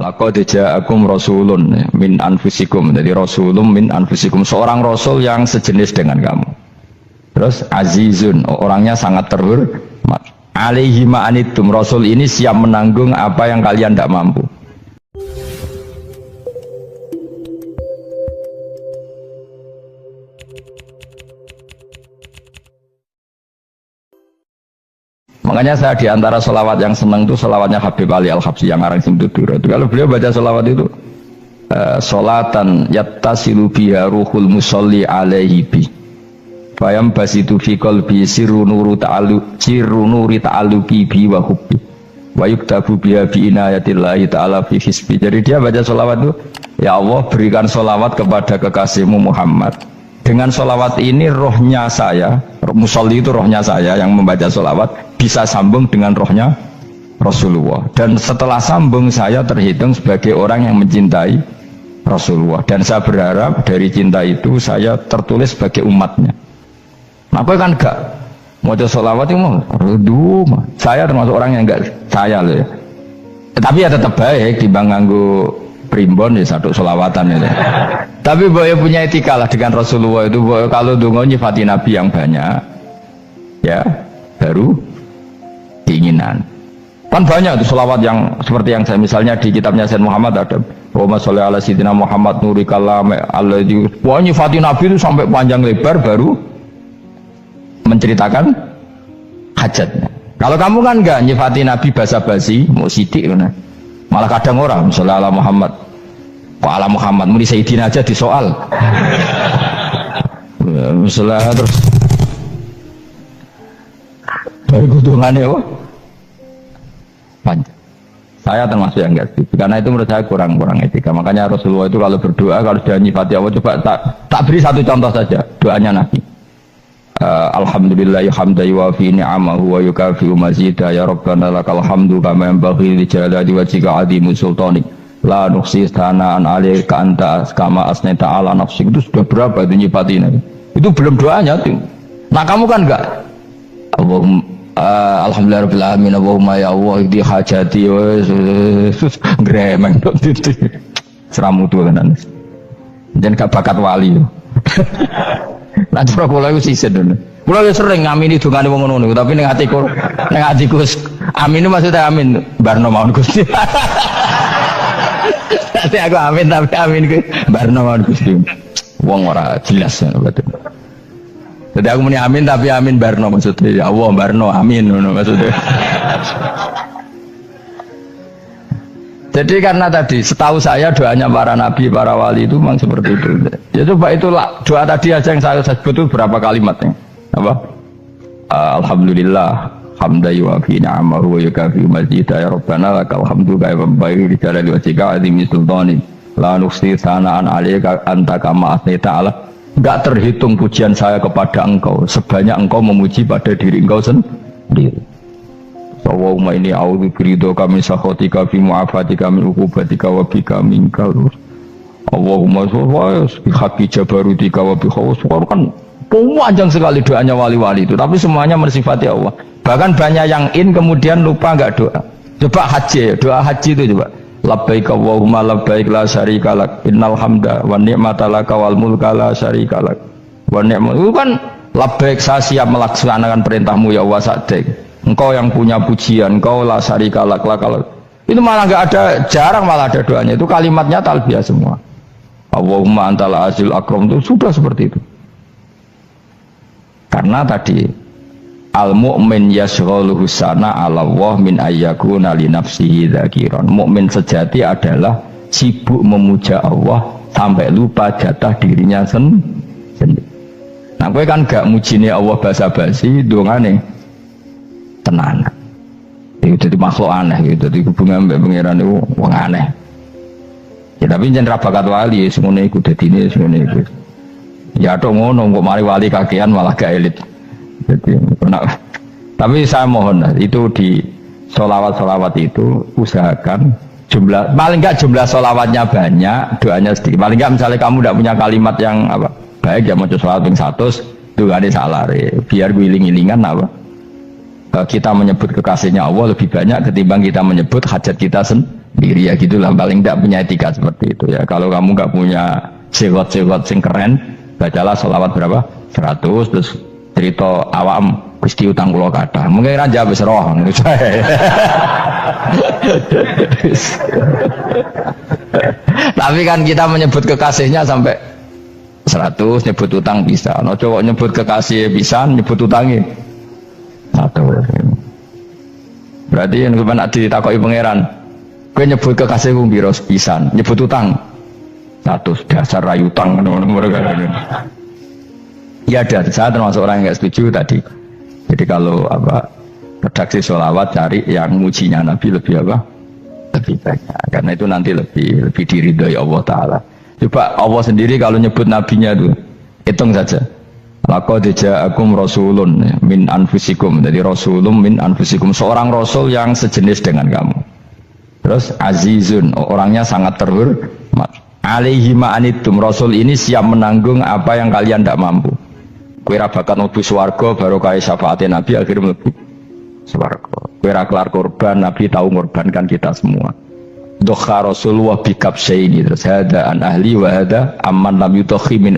Laqad ja'akum rasulun min anfusikum. Jadi rasulun min anfusikum, seorang rasul yang sejenis dengan kamu. Terus azizun, orangnya sangat terhormat. Alaihi ma'anitum, rasul ini siap menanggung apa yang kalian tidak mampu. Makanya saya diantara sholawat yang senang itu sholawatnya Habib Ali Al-Habsyi yang ngarang Simtudur. Kalau beliau baca sholawat itu sholatan yattasilu biha ruhul musolli alaihi bi fayam basitu fi qalbi sirru nuri ta'alluqi bi wa hubbi wa yuktabu biha bi inayatillahi ta'ala fi hisbi. Jadi dia baca sholawat itu, ya Allah berikan sholawat kepada kekasihmu Muhammad. Dengan sholawat ini rohnya saya, musolli itu rohnya saya yang membaca sholawat, bisa sambung dengan rohnya Rasulullah. Dan setelah sambung saya terhitung sebagai orang yang mencintai Rasulullah. Dan saya berharap dari cinta itu saya tertulis sebagai umatnya. Nah, aku kan enggak mau sholawat itu mau saya termasuk orang yang enggak saya loh ya. Tapi ya tetap baik dibanding nganggo primbon ya satu sholawatan ya. Tapi boleh punya etika lah dengan Rasulullah itu. Kalau dongo nyifati Nabi yang banyak ya baru keinginan. Kan banyak tuh sholawat yang seperti yang saya misalnya di kitabnya Sayyid Muhammad ada Allahumma sholli ala sayyidina Muhammad nuri kalam alladzi wa nyifati Nabi itu sampai panjang lebar baru menceritakan hajatnya. Kalau kamu kan enggak nyifati Nabi basa-basi mau sidik kan. Malah kadang orang misalnya ala Muhammad kok ala Muhammad muni Sayyidina aja di soal misalnya terus dari kutungannya panjang. Saya termasuk yang enggak setuju karena itu menurut saya kurang etika. Makanya Rasulullah itu kalau berdoa kalau sudah nyifati Allah, coba tak beri satu contoh saja doanya Nabi. Alhamdulillah hamdan yuwafi ni'amahu wa yukafi'u mazidah ya rabbana lakal hamdu kama yanbaghi li jalali wajhika 'azimi sultanik la nuhsi sana'an 'alaika anta kama asnaita 'ala nafsik. Itu sudah berapa itu nyifatin itu belum doanya tuh. Nah kamu kan enggak Allahumma alhamdulillah rabbil alamin Allahumma ya Allah di hajati gremeng itu seramu tuh kan jangan gak bakat wali. Nah, coba kalau itu sisen dulu. Kalau sering ngamini dungane wong ngono, tapi ning atiku amin maksudnya amin barno mawon Gusti. Tapi aku amin tapi amin ku barno mawon Gusti. Wong ora jelas betul. Jadi aku muni amin tapi amin barno maksudnya ya Allah barno amin ngono maksudnya. Jadi karena tadi setahu saya doanya para nabi, para wali itu memang seperti itu. Ya coba itulah doa tadi aja yang saya sebut itu berapa kalimatnya? Apa? Alhamdulillah hamdan yuwafi ni'amahu wa yukafi'u mazidah ya rabbana lakal hamdu kama yanbaghi li jalali wajhika 'azimi sultanik la nuhsi sana'an 'alaika anta kama asnaita 'ala. Enggak terhitung pujian saya kepada engkau sebanyak engkau memuji pada diri engkau sendiri. Allahumma inni a'udzu biridhoka min sakhatika fi mu'afatika min uqubatika wa bika minkal. Allahumma sholli bi haqqi jabarutika wa bi khawsika. Kan panjang sekali doanya wali-wali itu, tapi semuanya mensifati Allah. Bahkan banyak yang kemudian lupa enggak doa. Coba haji, doa haji itu coba. Labbaik Allahumma labbaik la syarika lak innal hamda wa ni'mata laka wal mulka la syarika lak. Wa ni'mat itu kan labbaik saya siap melaksanakan perintahmu ya Allah sa'dik. Engkau yang punya pujian, engkau la syarika lak lakal. Itu malah enggak ada, jarang malah ada doanya. Itu kalimatnya talbiyah semua. Allahumma antal azil akram itu sudah seperti itu. Karena tadi al mu'min yashghaluhu sana 'ala Allah min ayyakuna li nafsihi dzakiran. Mukmin sejati adalah sibuk memuja Allah sampai lupa jatah dirinya sendiri. Nah, kowe kan gak mujine Allah basa-basi, dongane tenan. Itu jadi makhluk aneh gitu. Jadi hubungan mbek pangeran itu wong aneh. Ya tapi jangan bakat wali semuanya ikut dadine semuanya ikut. Ya tok ngono kok mari wali kakean malah gak elit. Jadi tapi saya mohon itu di sholawat itu usahakan jumlah paling enggak jumlah sholawatnya banyak, doanya sedikit. Paling enggak misalnya kamu tidak punya kalimat yang apa baik ya mau sholawat ping 100 itu gak ada salah biar guling-gilingan kita menyebut kekasihnya Allah lebih banyak ketimbang kita menyebut hajat kita diri ya gitulah, paling tidak punya etika seperti itu ya. Kalau kamu nggak punya sewot-sewot sing keren, bacalah sholawat berapa? 100 terus cerita awam Gusti utang kula kathah. Mungkin raja wis roh ngono sae. Tapi kan kita menyebut kekasihnya sampai 100, nyebut utang bisa. No cowok nyebut kekasih bisa, nyebut utangnya 1. Berarti yang kemudian ditakoki pangeran, kowe nyebut kekasihku piro pisan, nyebut utang 100, dasar rayu utang ngono-ngono. Ya ada, saya termasuk orang yang nggak setuju tadi. Jadi kalau redaksi sholawat cari yang mujinya Nabi lebih lebih banyak, karena itu nanti lebih diridhoi Allah Taala. Coba Allah sendiri kalau nyebut nabinya itu, hitung saja. Laqad ja'akum rasulun min anfusikum. Jadi rasulun min anfusikum, seorang rasul yang sejenis dengan kamu. Terus azizun, orangnya sangat terhormat. Alaihi ma'anitum, rasul ini siap menanggung apa yang kalian tidak mampu. Kowe ra bakat mlebu swarga baru kaya syafaate Nabi akhirnya mlebu swarga. Kowe ra kelar korban, Nabi tahu mengorbankan kita semua. Dokha Rasulullah bikab syai'ini, terus hada an ahli wa hada amman lam yutokhi min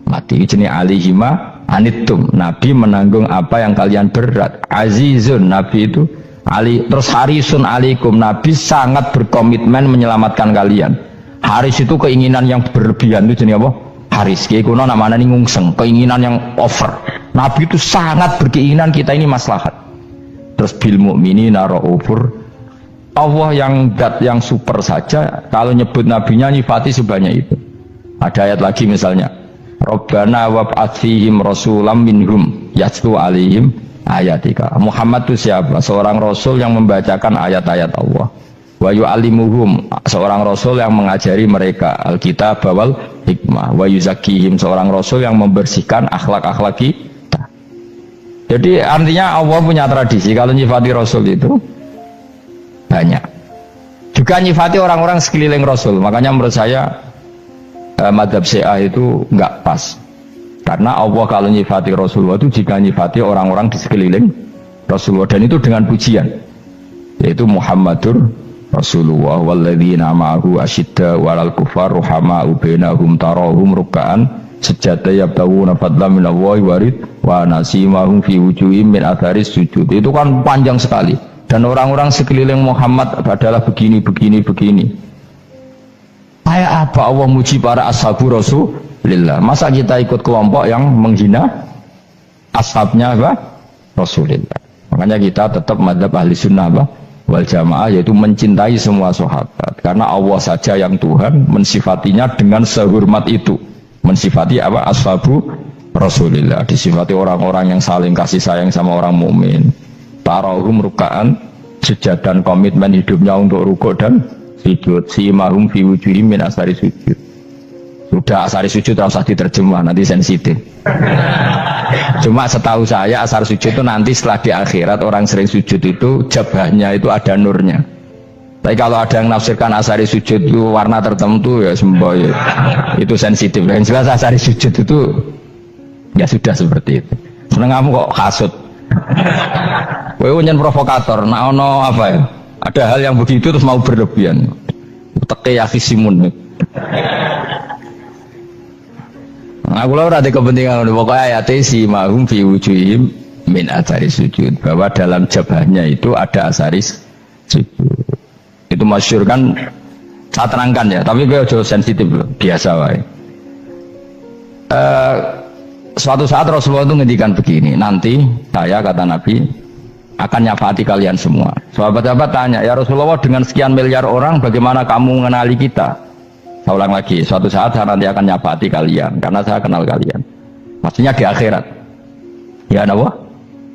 mati. Ini alihima anittum, Nabi menanggung apa yang kalian berat. Azizun, Nabi itu ali, terus harisun alaikum, Nabi sangat berkomitmen menyelamatkan kalian. Haris itu keinginan yang berlebihan, itu jenis apa? Haris, kayak kuno namanya nih ngungseng, keinginan yang over. Nabi itu sangat berkeinginan kita ini maslahat. Terus bil mu'minina raufur, Allah yang dat yang super saja kalau nyebut nabinya nyifati sebanyak itu. Ada ayat lagi misalnya, Rabbana wab'ats fihim rasulam minhum yatlu alaihim ayatika. Muhammad itu siapa? Seorang rasul yang membacakan ayat-ayat Allah. Wa yu'allimuhum, seorang rasul yang mengajari mereka alkitab wal hikmah. Wa yuzakkihim, seorang rasul yang membersihkan akhlak-akhlak kita. Jadi artinya Allah punya tradisi kalau nyifati rasul itu banyak. Juga nyifati orang-orang sekeliling Rasul. Makanya menurut saya madhab Syiah itu enggak pas. Karena Allah kalau nyifati Rasulullah itu jika nyifati orang-orang di sekeliling Rasulullah, dan itu dengan pujian. Yaitu Muhammadur Rasulullah walladzina ma'ahu asyidda walal kufar ruhama'u bainahum tarahum ruk'an sujada yabtawuna fadlan minallahi warid wa nasimahum fi wujuhim min atharis sujud. Itu kan panjang sekali. Dan orang-orang sekeliling Muhammad adalah begini. Kayak apa Allah muji para ashabu Rasulillah? Masa kita ikut kelompok yang menghina ashabnya Rasulillah? Makanya kita tetap madzhab ahli sunnah wal jamaah, yaitu mencintai semua sahabat. Karena Allah saja yang Tuhan mensifatinya dengan sehormat itu. Mensifati ashabu Rasulillah. Disifati orang-orang yang saling kasih sayang sama orang mukmin. Tarahum ruka'an, sujud dan komitmen hidupnya untuk rukuk dan sujud. Simahum fi wujuhim min asari sujud. Sudah asari sujud tidak usah diterjemah, nanti sensitif. Cuma setahu saya asar sujud itu nanti setelah di akhirat orang sering sujud itu jabahnya itu ada nurnya. Tapi kalau ada yang nafsirkan asari sujud itu warna tertentu ya semboy, itu sensitif. Yang jelas asari sujud itu ya sudah seperti itu. Seneng kamu kok hasut. Kowe nyen provokator, nak ono apa ya? Ada hal yang begitu terus mau berlebihan. Teke ya kisimun. Aku ora ada kepentingan pokoknya ayat si mahum fi wujuhim min athari sujud, bahwa dalam jabahnya itu ada asaris sujud. Itu masyhur kan, saya terangkan ya, tapi gue jauh sensitif loh, biasa wae. Suatu saat Rasulullah itu ngendikan begini, nanti saya kata Nabi akan nyafaati kalian semua. Sahabat-sahabat tanya, ya Rasulullah dengan sekian miliar orang bagaimana kamu mengenali kita? Saya ulang lagi, suatu saat saya nanti akan nyafaati kalian karena saya kenal kalian. Maksudnya di akhirat. Ya Allah,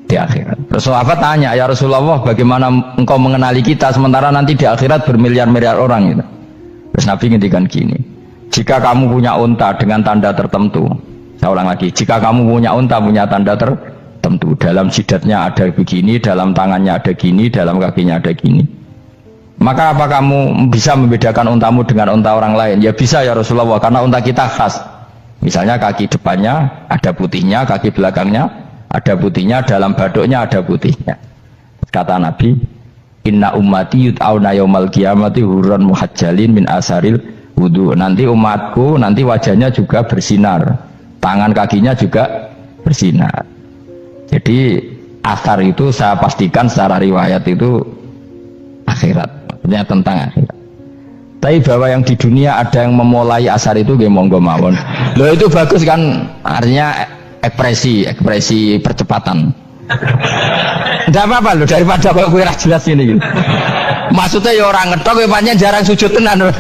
di akhirat. Terus sahabat tanya, ya Rasulullah bagaimana engkau mengenali kita sementara nanti di akhirat bermiliar-miliar orang gitu. Terus Nabi ngendikan gini, jika kamu punya unta dengan tanda tertentu, saya ulang lagi, jika kamu punya unta punya tanda tertentu, dalam jidatnya ada begini, dalam tangannya ada gini, dalam kakinya ada gini, maka apa kamu bisa membedakan untamu dengan unta orang lain? Ya bisa ya Rasulullah, karena unta kita khas. Misalnya kaki depannya ada putihnya, kaki belakangnya ada putihnya, dalam baduknya ada putihnya. Kata Nabi, inna ummati yud'auna yaumal qiyamati hurran muhajjalin min asaril wudu. Nanti umatku nanti wajahnya juga bersinar, tangan kakinya juga bersinar. Jadi asar itu saya pastikan secara riwayat itu akhirat, maksudnya tentang akhirat. Tapi bahwa yang di dunia ada yang memulai asar itu nggih monggo mawon. Loh itu bagus kan, artinya ekspresi percepatan. Tidak apa-apa loh, daripada kok kowe ora jelas ini gitu. Maksudnya ya orang ngetok kowe pancen jarang sujud tenan.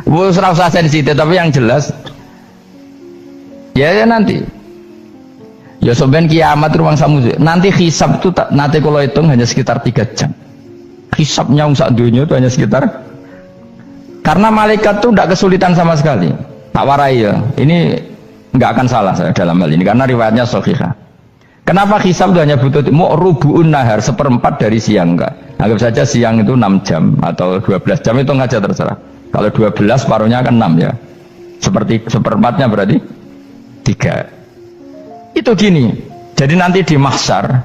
Wes ora usah sensitif, tapi yang jelas ya nanti. Ya sampean kiamat ruang samu. Nanti hisab itu nanti kalau hitung hanya sekitar 3 jam. Hisabnya sak dunia itu hanya sekitar, karena malaikat itu tidak kesulitan sama sekali. Tak warai ya, ini nggak akan salah saya dalam hal ini karena riwayatnya sahihah. Kenapa hisab itu hanya butuh rubu'un nahar, 1/4 dari siang? Enggak, anggap saja siang itu 6 jam atau 12 jam, itu aja terserah. Kalau 12 paruhnya kan 6 ya, seperti 1/4-nya berarti 3. Itu gini, jadi nanti di mahsyar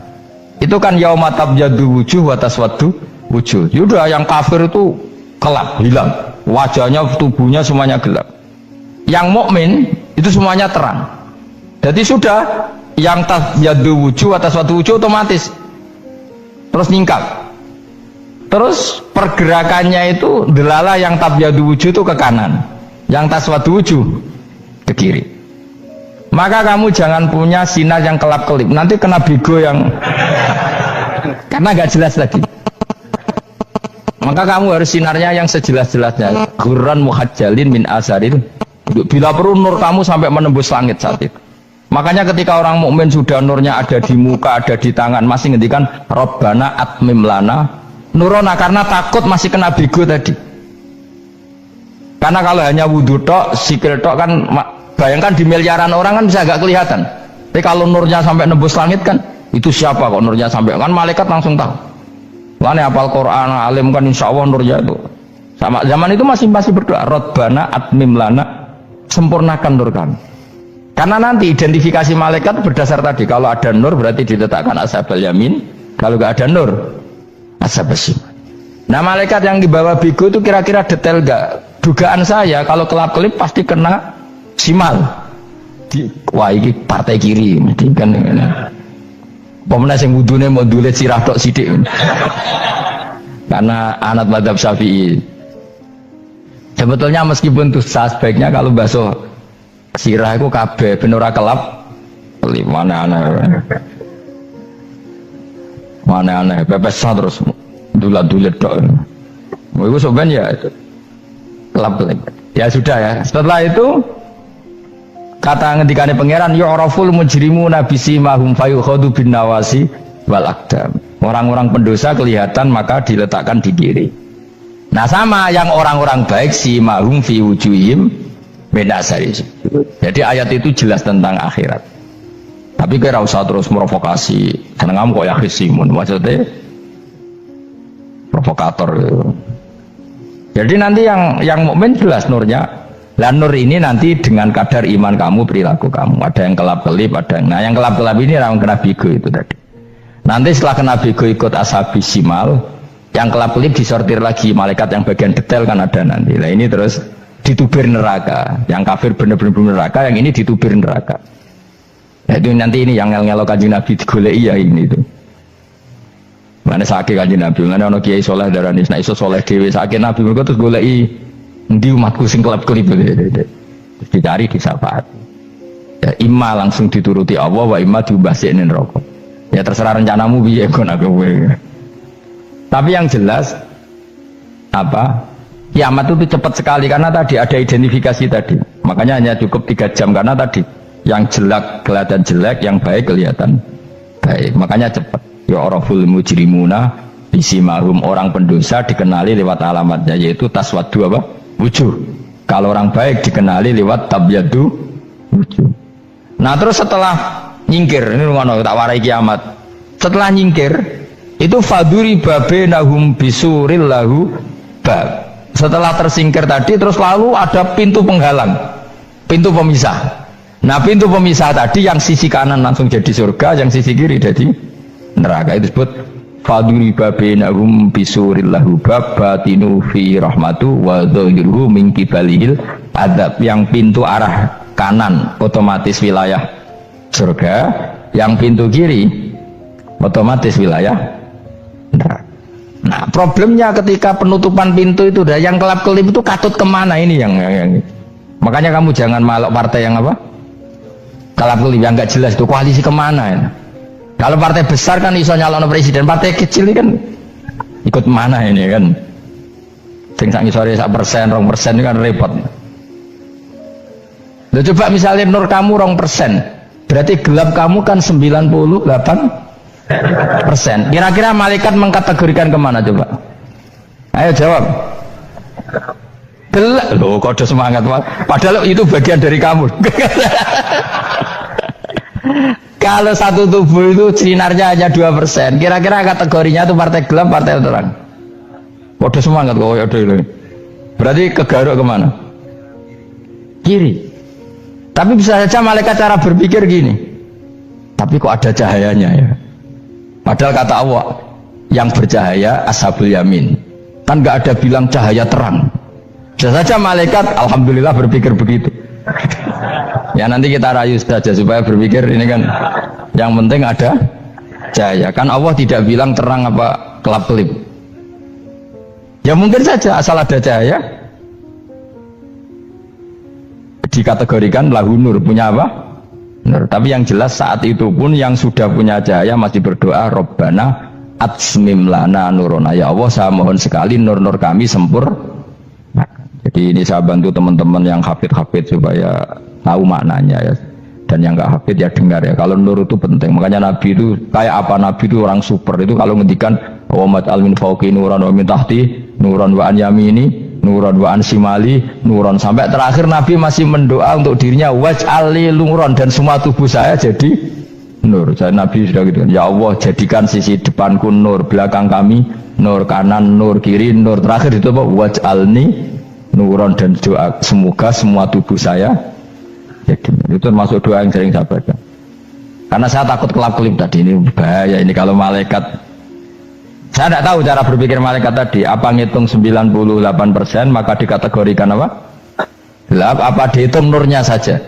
itu kan yauma tabyaddu wujuh wa taswaddu wujuh. Yaudah yang kafir itu gelap, hilang, wajahnya, tubuhnya semuanya gelap. Yang mukmin itu semuanya terang. Jadi sudah yang tabyaddu wujuh wa taswaddu wujuh otomatis terus nyingkap. Terus pergerakannya itu delala yang tabyaddu wujuh itu ke kanan, yang taswaddu wujuh ke kiri. Maka kamu jangan punya sinar yang kelap-kelip, nanti kena bego yang karena gak jelas lagi. Maka kamu harus sinarnya yang sejelas-jelasnya, hurran muhajjalin min asaril. Bila perlu nur kamu sampai menembus langit saat itu. Makanya ketika orang mukmin sudah nurnya ada di muka, ada di tangan, masih ngendikan Rabbana atmim lana nurona, karena takut masih kena bego tadi. Karena kalau hanya wudu tok, sikil tok kan, bayangkan di miliaran orang kan bisa agak kelihatan. Tapi kalau nurnya sampai nembus langit kan, itu siapa kok nurnya sampai, kan malaikat langsung tahu. Lane hafal Quran alim kan insya Allah nurnya itu. Sama zaman itu masih berdoa, Rabbana atmim lana, sempurnakan nur kami. Karena nanti identifikasi malaikat berdasar tadi, kalau ada nur berarti diletakkan ashabal yamin, kalau nggak ada nur ashabal shimal. Nah malaikat yang dibawa bigo itu kira-kira detail nggak? Dugaan saya kalau kelap-kelip pasti kena simal. Wah ini partai kiri, kan? Pemenang yang wudhunya mau dulet sirah tok sidik. Karena anak madhab Syafi'i. Sebetulnya meskipun itu sah, sebaiknya kalau basuh sirah itu kabeh ben ora kelap. Mana aneh pepes terus dulat-dulet tok. Mau itu sebenarnya ya kelap-kelip. Ya sudah ya. Setelah itu kata ngendikane pangeran yu'raful mujrimuna bisimahum fayukhadhu bin nawasi wal aqdam. Orang-orang pendosa kelihatan maka diletakkan di kiri. Nah sama yang orang-orang baik simahum fi wujuhim min asari. Jadi ayat itu jelas tentang akhirat. Tapi kira usah terus provokasi. Seneng kok ya khisimun, maksudnya provokator gitu. Jadi nanti yang mukmin jelas nurnya. Lah nur ini nanti dengan kadar iman kamu, perilaku kamu. Ada yang kelap-kelip, ada yang... Nah yang kelap-kelip ini orang kena bigo itu tadi. Nanti setelah kena bigo ikut ashabi simal, yang kelap-kelip disortir lagi, malaikat yang bagian detail kan ada nanti. Nah ini terus ditubir neraka. Yang kafir benar-benar neraka, yang ini ditubir neraka. Nah itu nanti ini yang ngel-ngelo kanjeng Nabi digoleki ya ini itu. Mana sakit kanjeng Nabi, mana ono kiai soleh darani, nah iso soleh dewe sakit Nabi mereka terus goleki di umatku sing kelap-kelip dicari di syafaat. Ya imma langsung dituruti Allah, wa imma diubasinin neraka. Ya terserah rencanamu piye kon aku. Tapi yang jelas apa? Kiamat itu cepat sekali karena tadi ada identifikasi tadi. Makanya hanya cukup 3 jam karena tadi yang jelek kelihatan jelek, yang baik kelihatan baik. Makanya cepat. Ya araful mujrimuna bisimahum, orang pendosa dikenali lewat alamatnya yaitu taswaddu apa? Wujuh. Kalau orang baik dikenali lewat tabyaddu wujuh. Nah terus setelah nyingkir, ini ngono tak warai kiamat. Setelah nyingkir itu faduri babenahum bisuril lahu bab. Setelah tersingkir tadi terus lalu ada pintu penghalang, pintu pemisah. Nah pintu pemisah tadi yang sisi kanan langsung jadi surga, yang sisi kiri jadi neraka, itu disebut faduriba bainahum bisuril lahu bab batinu fi rahmatu wa dhahiruhu min qibalihil adzab. Yang pintu arah kanan otomatis wilayah surga, yang pintu kiri otomatis wilayah neraka. Nah, problemnya ketika penutupan pintu itu, yang kelap-kelip itu katut kemana ini yang makanya kamu jangan malok partai yang apa? Kelap-kelip yang nggak jelas itu koalisi kemana ya? Kalau partai besar kan iso nyalon presiden, partai kecil ini kan ikut mana ini kan? Sing sak ngisore 1%, 2% ini kan repot. Loh, coba misalnya nur kamu 2%, berarti gelap kamu kan 98%. Kira-kira malaikat mengkategorikan kemana coba? Ayo jawab. Gelap. Loh, kode semangat. Padahal itu bagian dari kamu. Kalau satu tubuh itu sinarnya hanya 2%, kira-kira kategorinya itu partai gelap, partai terang. Kode semangat kok ya dulu. Berarti kegaruk kemana? Kiri. Tapi bisa saja malaikat cara berpikir gini. Tapi kok ada cahayanya ya? Padahal kata Allah, yang bercahaya ashabul yamin. Kan nggak ada bilang cahaya terang. Bisa saja malaikat alhamdulillah berpikir begitu. Ya nanti kita rayu saja supaya berpikir ini kan yang penting ada cahaya. Kan Allah tidak bilang terang apa kelap-kelip. Ya mungkin saja asal ada cahaya dikategorikan lahu nur, punya apa? Nur. Tapi yang jelas saat itu pun yang sudah punya cahaya masih berdoa Rabbana atsmim lana nurona, ya Allah saya mohon sekali nur-nur kami sempurna. Jadi ini saya bantu teman-teman yang hafid-hafid supaya tahu maknanya ya. Dan yang nggak hafid ya dengar ya. Kalau nur itu penting. Makanya Nabi itu kayak apa? Nabi itu orang super. Itu kalau ngendikan wa maj'al min fawqi nuran wa min tahti nuran wa an yamini nuran wa an simali nuran, sampai terakhir Nabi masih mendoa untuk dirinya waj'al li nuran, dan semua tubuh saya jadi nur. Saya Nabi sudah gitu. Ya Allah jadikan sisi depanku nur, belakang kami nur, kanan nur, kiri nur, terakhir itu apa? Waj'alni nuron, dan doa semoga semua tubuh saya jadi. Itu termasuk doa yang sering saya baca. Karena saya takut kelap-kelip tadi, ini bahaya ini kalau malaikat. Saya tidak tahu cara berpikir malaikat tadi. Apa ngitung 98% maka dikategorikan apa? Gelap, apa dihitung nurnya saja?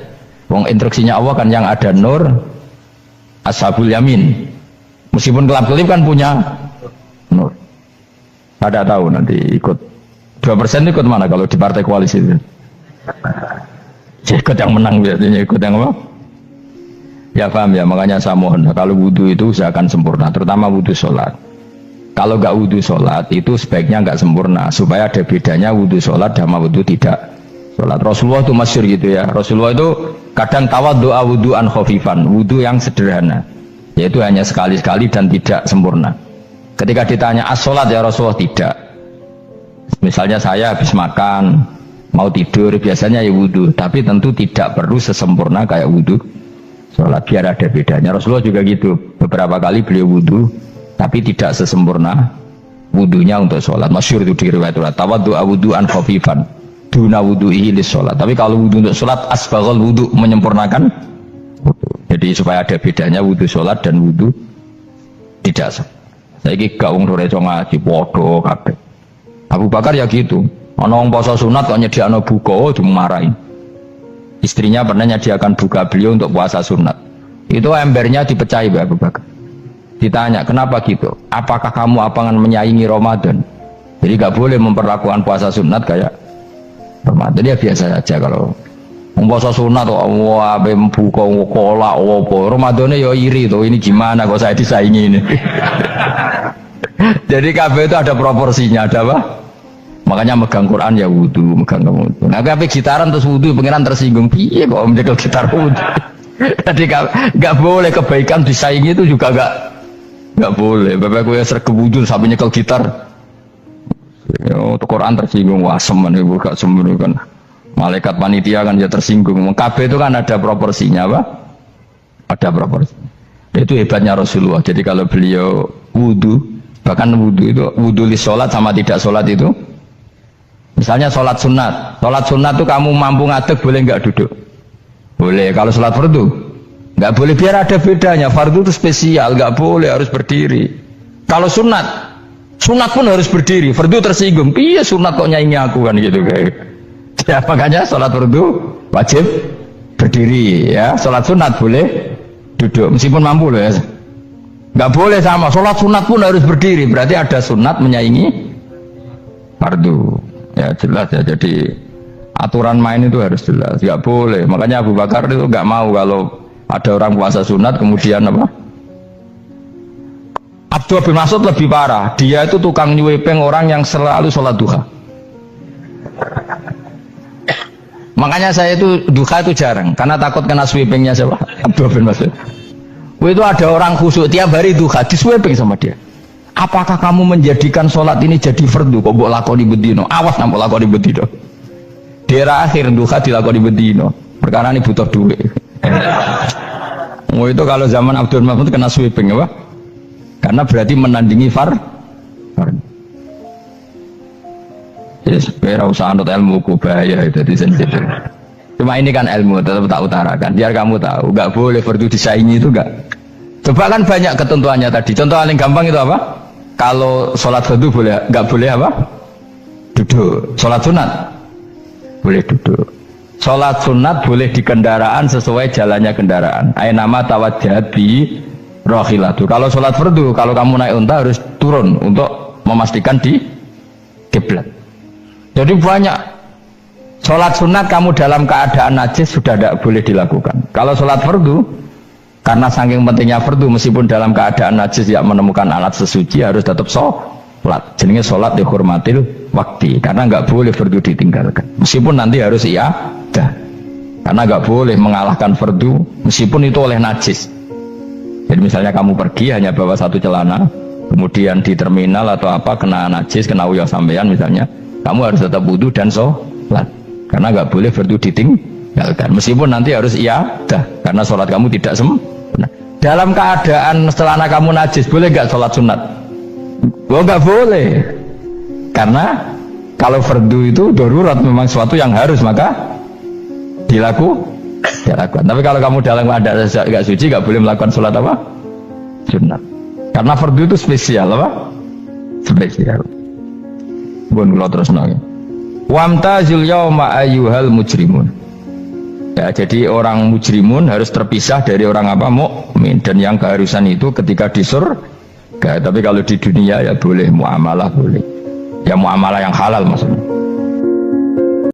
Wong instruksinya Allah kan yang ada nur ashabul yamin. Meskipun kelap-kelip kan punya nur. Saya tidak tahu nanti ikut 2% ikut mana kalau di partai koalisi itu? Ikut yang menang biasanya, ikut yang apa? Ya paham ya, makanya saya mohon kalau wudhu itu usahakan sempurna, terutama wudhu sholat. Kalau nggak wudhu sholat itu sebaiknya nggak sempurna, supaya ada bedanya wudhu sholat sama wudhu tidak sholat. Rasulullah itu masyhur gitu ya. Rasulullah itu kadang tawaddu'a wudhu'an khafifan, wudhu yang sederhana, yaitu hanya sekali-sekali dan tidak sempurna. Ketika ditanya as-sholat ya Rasulullah, tidak. Misalnya saya habis makan mau tidur biasanya ya wudhu, tapi tentu tidak perlu sesempurna kayak wudhu sholat, biar ada bedanya. Rasulullah juga gitu, beberapa kali beliau wudhu tapi tidak sesempurna wudhunya untuk sholat. Masyhur itu di riwayat tawaddu'a wudhu'an khafifan duna wudhu'ihi lis sholat. Tapi kalau wudhu untuk sholat asbaghal wudhu, menyempurnakan wudhu. Jadi supaya ada bedanya wudhu sholat dan wudhu tidak. Saya ini gak wong sore ngaji podo kabeh. Abu Bakar ya gitu, ono wong poso sunat kok nyediakno buka, dimarahin. Istrinya pernah nyediakan buka beliau untuk puasa sunat. Itu embernya dipecahi Abu Bakar. Ditanya, kenapa gitu? Apakah kamu akan menyaingi Ramadan? Jadi gak boleh memperlakukan puasa sunat kayak Ramadan. Ya biasa saja kalau puasa sunat kok wah buka kolak apa. Ramadannya ya iri tuh, ini gimana kok saya disaingi ini. Jadi kabeh itu ada proporsinya, ada apa? Makanya megang Quran ya wudhu, megang wudhu. Nah kabeh gitaran terus wudhu, pengiran tersinggung. Piye kok menjegal gitar wudhu? Jadi nggak boleh kebaikan disaingi itu juga nggak boleh. Bapak gue sergap wudhu sampai nyekel gitar. Untuk Quran tersinggung, wah semen ibu gak semen kan. Malaikat panitia kan ya tersinggung. Kabeh itu kan ada proporsinya, apa? Ada proporsi. Itu hebatnya Rasulullah. Jadi kalau beliau wudhu, bahkan wudhu itu wudhu li sholat sama tidak sholat itu, misalnya sholat sunat itu kamu mampu ngadeg boleh nggak duduk? Boleh. Kalau sholat fardu nggak boleh, biar ada bedanya. Fardu itu spesial, nggak boleh harus berdiri. Kalau sunat pun harus berdiri. Fardu tersinggung. Iya sunat kok nyaingi aku kan gitu kayak. Ya makanya sholat fardu wajib berdiri ya. Sholat sunat boleh duduk meskipun mampu loh ya. Nggak boleh sama. Sholat sunat pun harus berdiri. Berarti ada sunat menyaingi fardu. Ya jelas ya. Jadi aturan main itu harus jelas. Nggak boleh. Makanya Abu Bakar itu nggak mau kalau ada orang puasa sunat kemudian apa? Abdullah bin Mas'ud lebih parah. Dia itu tukang nyuwepeng orang yang selalu sholat duha. Makanya saya itu duha itu jarang karena takut kena sweepingnya siapa? Abdullah bin Mas'ud. Itu ada orang khusyuk tiap hari duha di sweeping sama dia. Apakah kamu menjadikan sholat ini jadi fardu? Kok mbok lakoni bedino? Awas nang mbok lakoni bedino. Daerah akhir duha dilakoni bedino. Perkara ini butuh duit. Itu kalau zaman Abdullah bin Mas'ud kena sweeping apa? Karena berarti menandingi fardu. Yes, ora usah anut ilmu ku bahaya itu di sensitif. Cuma ini kan ilmu tetap tak utarakan. Biar kamu tahu, nggak boleh fardu disaingi itu nggak. Coba kan banyak ketentuannya tadi. Contoh paling gampang itu apa? Kalau sholat fardu boleh, nggak boleh apa? Duduk. Sholat sunat boleh duduk. Sholat sunat boleh di kendaraan sesuai jalannya kendaraan. Ainama tawajjahat bi rohilatu. Kalau sholat fardu, kalau kamu naik unta harus turun untuk memastikan di kiblat. Jadi banyak sholat sunat kamu dalam keadaan najis sudah tidak boleh dilakukan. Kalau sholat fardu, karena saking pentingnya fardu meskipun dalam keadaan najis tidak menemukan alat sesuci harus tetap sholat. Jadinya sholat dihormatil waktu karena nggak boleh fardu ditinggalkan. Meskipun nanti harus iadah, karena nggak boleh mengalahkan fardu meskipun itu oleh najis. Jadi misalnya kamu pergi hanya bawa satu celana, kemudian di terminal atau apa kena najis, kena uyah sampean misalnya, kamu harus tetap wudu dan sholat karena nggak boleh fardu ditinggalkan meskipun nanti harus iadah karena sholat kamu tidak sempurna. Dalam keadaan celana kamu najis boleh nggak sholat sunat? Oh nggak boleh karena kalau fardu itu darurat memang sesuatu yang harus maka dilakukan. Tapi kalau kamu dalam keadaan nggak suci nggak boleh melakukan sholat apa? Sunat. Karena fardu itu spesial apa? Spesial. Bon kula terusno. Wamtazil yauma ayyuhal mujrimun. Ya, jadi orang mujrimun harus terpisah dari orang apa? Mukmin. Dan yang keharusan itu ketika di surga. Tapi kalau di dunia ya boleh muamalah boleh. Ya muamalah yang halal maksudnya.